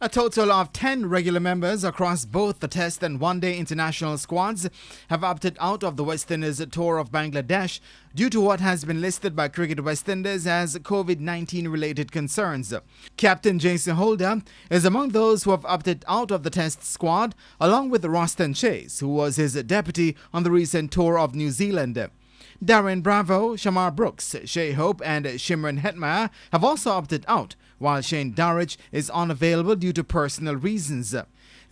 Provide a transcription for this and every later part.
A total of 10 regular members across both the Test and One-Day international squads have opted out of the West Indies tour of Bangladesh due to what has been listed by Cricket West Indies as COVID-19 related concerns. Captain Jason Holder is among those who have opted out of the Test squad, along with Roston Chase, who was his deputy on the recent tour of New Zealand. Darren Bravo, Shamar Brooks, Shea Hope and Shimron Hetmeyer have also opted out, while Shane Darrich is unavailable due to personal reasons.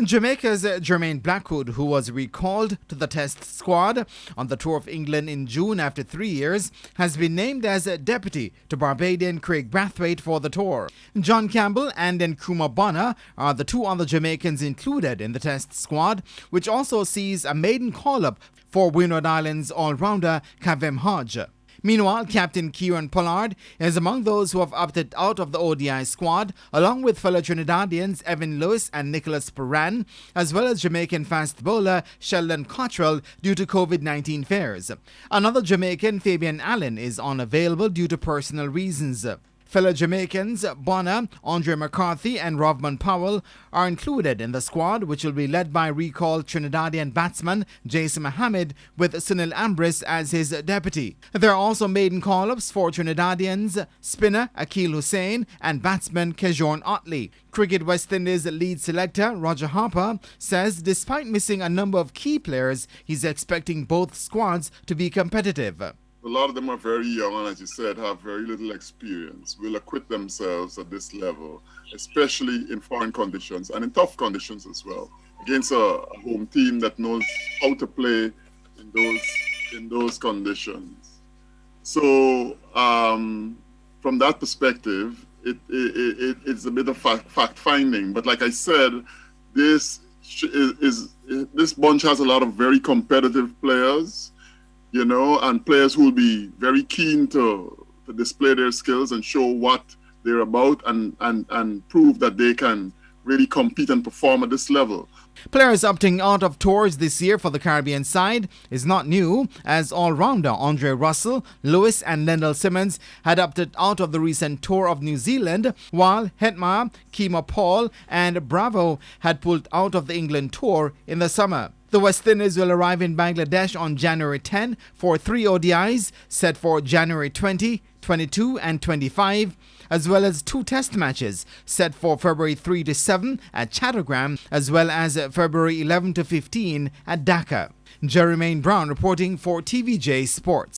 Jamaica's Jermaine Blackwood, who was recalled to the Test squad on the tour of England in June after 3 years, has been named as a deputy to Barbadian Craig Brathwaite for the tour. John Campbell and Nkrumah Bonner are the two other Jamaicans included in the Test squad, which also sees a maiden call-up for Windward Islands all-rounder Kavem Hodge. Meanwhile, Captain Kieran Pollard is among those who have opted out of the ODI squad, along with fellow Trinidadians Evan Lewis and Nicholas Perran, as well as Jamaican fast bowler Sheldon Cottrell due to COVID-19 fears. Another Jamaican, Fabian Allen, is unavailable due to personal reasons. Fellow Jamaicans Bonner, Andre McCarthy and Rovman Powell are included in the squad, which will be led by recalled Trinidadian batsman Jason Mohammed, with Sunil Ambrose as his deputy. There are also maiden call-ups for Trinidadians spinner Akil Hussain and batsman Kejorn Otley. Cricket West Indies lead selector Roger Harper says despite missing a number of key players, he's expecting both squads to be competitive. A lot of them are very young and, as you said, have very little experience, will acquit themselves at this level, especially in foreign conditions and in tough conditions as well, against a home team that knows how to play in those conditions. So from that perspective, it's a bit of fact-finding. But like I said, this bunch has a lot of very competitive players, you know, and players who will be very keen to display their skills and show what they're about and prove that they can really compete and perform at this level. Players opting out of tours this year for the Caribbean side is not new, as all-rounder Andre Russell, Lewis and Lendl Simmons had opted out of the recent tour of New Zealand, while Hetmeyer, Kemah Paul and Bravo had pulled out of the England tour in the summer. The West Indies will arrive in Bangladesh on January 10 for 3 ODIs set for January 20, 22 and 25, as well as 2 test matches set for February 3 to 7 at Chattogram, as well as February 11 to 15 at Dhaka. Jermaine Brown reporting for TVJ Sports.